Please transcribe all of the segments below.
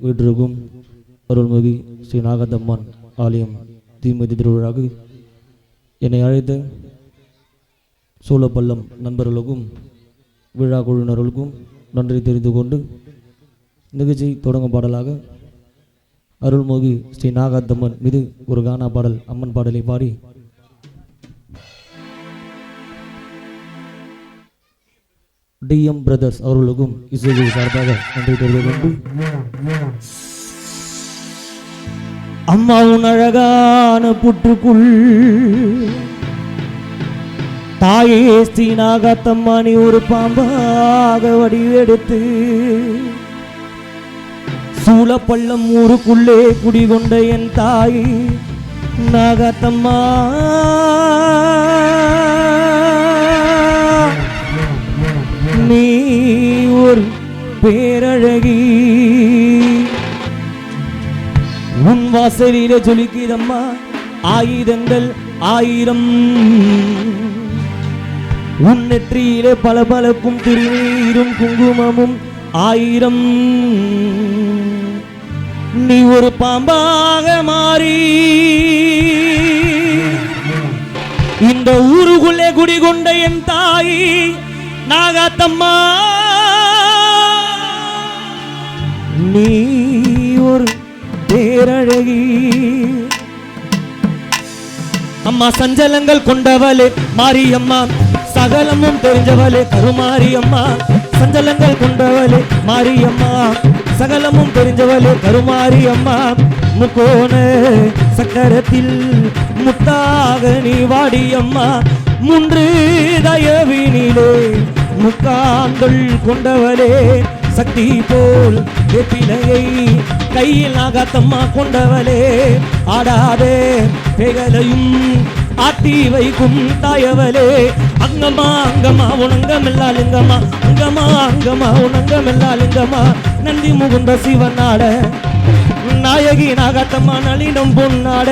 வீட்டிற்கும் அருள்மிகு ஸ்ரீ நாகத்தம்மன் ஆலயம் தீமிதி திருவிழாவுக்கு என்னை அழைத்த சூழப்பள்ளம் நண்பர்களுக்கும் விழா குழுவினர்களுக்கும் நன்றி தெரிந்து கொண்டு நிகழ்ச்சி தொடங்கும் பாடலாக அருள்மிகு ஸ்ரீ நாகத்தம்மன் மீது ஒரு கானா பாடல் அம்மன் பாடலை பாடி டிஎம் பிரதர்ஸ் அவர்களுக்கும் இசைக்கு சார்பாக நன்றி தெரிந்து கொண்டு அம்மா உன் அழகான புற்றுக்குள் தாயே ஸ்ரீ நாகத்தம்மா நீ ஒரு பாம்பாக வடிவெடுத்து சூழப்பள்ளம் ஊருக்குள்ளே குடிகொண்ட என் தாய் நாகத்தம்மா நீ ஒரு பேரழகி உன் வாசலிலே ஜொலிக்குதம்மா ஆயுதங்கள் ஆயிரம் உன் நெற்றியிலே பளபளக்கும் திருநீரும் குங்குமமும் ஆயிரம் நீ ஒரு பாம்பாக மாறி இந்த ஊருக்குள்ளே குடிகொண்ட என் தாய் நாகத்தம்மா நீ ஒரு பேரழகி அம்மா சஞ்சலங்கள் கொண்டவளே மாரியம்மா சகலமும் தெரிஞ்சவளே கருமாரியம்மா சஞ்சலங்கள் கொண்டவளே மாரியம்மா சகலமும் தெரிஞ்சவளே கருமாரியம்மா முக்கோண சக்கரத்தில் முத்தாக நீ வாடியம்மா முன்று தயவினிலே முக்காந்தள் கொண்டவளே சக்தி போல் வெப்பிலையை கையில் நாகத்தம்மா கொண்டவளே ஆடாதே பேகலையும் ஆட்டி வைக்கும் தாயவளே அங்கம்மா அங்கம்மா உணங்கமெல்லாலிங்கம்மா அங்கம்மா அங்கம்மா உணங்கமெல்லாலிங்கம்மா நந்தி முகுந்த சிவனாட நாயகி நாகத்தம்மா நளினம் பொன்னாட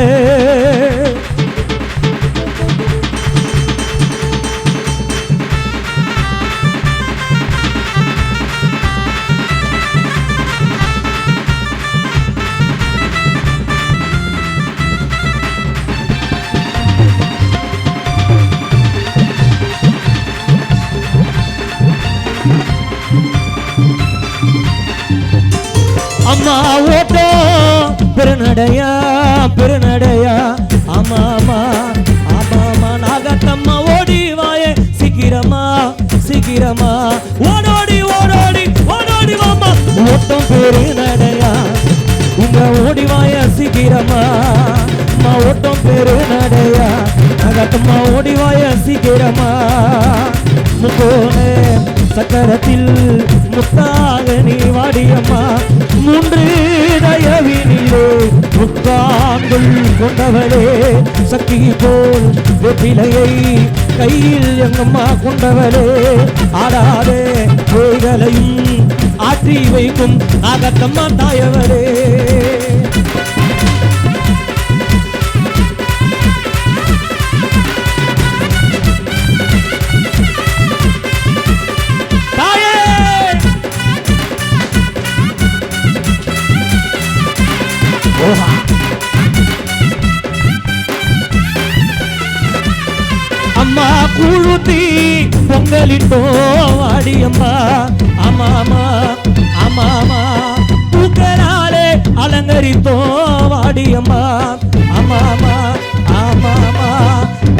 அம்மா ஓட்டோ பெருநடையா பெருநடையா ஆமா ஆமா ஆமா ஆமா நாகத்தம்மா ஓடி வாயே சீக்கிரமா சீக்கிரமா ஓடோடி ஓடோடி ஓடோடி வாமா ஓட்டம் பெருநடையா உங்க ஓடி வாய சீக்கிரமா அம்மா ஓட்டம் பெருநடையா நாகத்தம்மா ஓடி வாய சீக்கிரமா முக்கோணே சக்கரத்தில் முத்தாக நீ வாடியம்மா மூன்று தயவினிலே முக்காந்தள் கொண்டவளே சக்தி போல் வெப்பிலையை கையில் எங்கம்மா கொண்டவளே ஆடாதே பேய்களையும் ஆற்றி வைக்கும் நாகத்தம்மா தாயவளே அம்மா கூழுத்தி பொங்கலிட்டோ வாடியம்மா ஆமாமா ஆமாமா பூக்களாலே அலங்கரித்தோ வாடியம்மா ஆமாமா ஆமாமா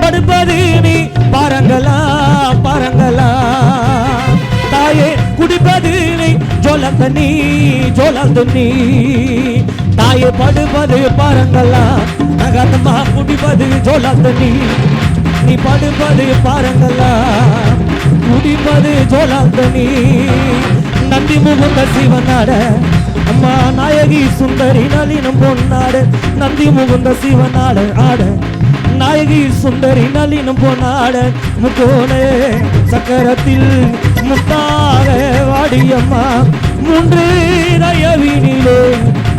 படுப்பது நீ பாருங்களா பாருங்களா தாயே குடிப்பது நீ ஜோலந்தனி ஜோலந்தனி தாயே படுப்பது பாருங்களா நகத்தம்மா குடிப்பது ஜோலந்தனி நீ படுப்பது பாருங்களா குடிப்பது ஜோலாந்தனி நந்தி முகுந்த சிவனாட அம்மா நாயகி சுந்தரி நளினம் பொன்னாடு நந்தி முகுந்த சிவனாட ஆட நாயகி சுந்தரி நளினம் பொன்னாட முக்கோணே சக்கரத்தில் முத்தாக வாடியம்மா மூன்று தயவினிலே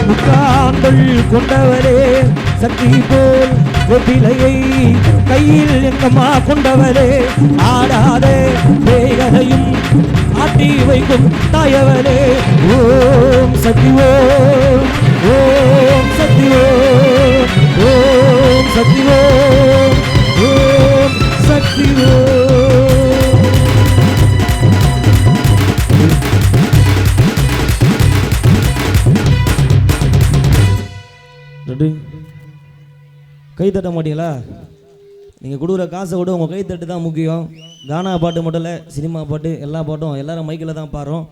முக்காந்தள் கொண்டவரே சக்தி போல் வெப்பிலையை கையில் எங்கம்மா கொண்டவரே ஆடாதே பேய்களையும் ஆட்டி வைக்கும் தாயவரே ஓம் சக்தி ஓம் சக்தி ஓம் ஓம் சக்தி ஓம். ரெண்டு கை தட்ட மாட்டீங்களா? நீங்கள் கொடுக்குற காசை விட உங்கள் கை தட்டு தான் முக்கியம். கானா பாட்டு மட்டும் இல்லை, சினிமா பாட்டு எல்லா பாட்டும் எல்லாரும் மைக்கில் தான் பாடுறோம்.